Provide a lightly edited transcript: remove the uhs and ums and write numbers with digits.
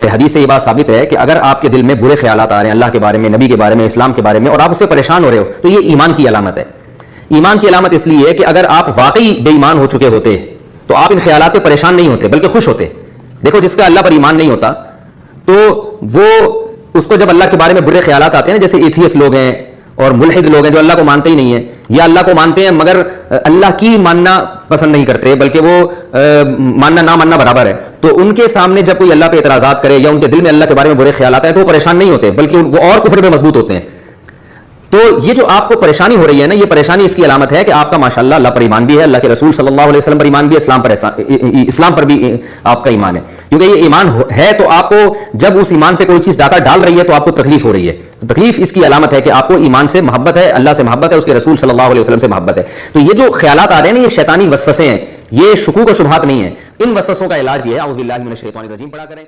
हदीस से ये बात साबित है कि अगर आपके दिल में बुरे ख्यालात आ रहे हैं अल्लाह के बारे में, नबी के बारे में, इस्लाम के बारे में, और आप उससे परेशान हो रहे हो, तो ये ईमान की अलामत है। ईमान की अलामत इसलिए है कि अगर आप वाकई बेईमान हो चुके होते तो आप इन ख्यालात पे परेशान नहीं होते बल्कि खुश होते। देखो, जिसका अल्लाह पर ईमान नहीं होता तो वो उसको जब अल्लाह के बारे में बुरे ख्यालात आते हैं ना, जैसे एथियस्ट लोग हैं और मुल्हिद लोग हैं जो अल्लाह को मानते ही नहीं है, या अल्लाह को मानते हैं मगर अल्लाह की मानना पसंद नहीं करते बल्कि वो मानना ना मानना बराबर है, तो उनके सामने जब कोई अल्लाह पे एतराजात करे या उनके दिल में अल्लाह के बारे में बुरे ख्याल आते हैं तो वो परेशान नहीं होते बल्कि वो और कुफ्र पे मजबूत होते हैं। तो ये जो आपको परेशानी हो रही है ना, ये परेशानी इसकी अलामत है कि आपका माशाअल्लाह अल्लाह पर ईमान भी है, अल्लाह के रसूल सल्लल्लाहु अलैहि वसल्लम पर ईमान भी है, इस्लाम पर भी आपका ईमान है। क्योंकि ये ईमान है तो आपको जब उस ईमान पे कोई चीज डाका डाल रही है तो आपको तकलीफ हो रही है। तो तकलीफ इसकी अलामत है कि आपको ईमान से मोहब्बत है, अल्लाह से मोहब्बत है, उसके रसूल सल्लल्लाहु अलैहि वसल्लम से मोहब्बत है। तो ये जो ख्यालात आ रहे हैं ना, ये शैतानी वसवसे हैं, ये शुकूक और शुबहात नहीं है। इन वसवसों का इलाज ये है, औज़ु बिल्लाहि मिनश शैतानिर रजीम पढ़ा करें।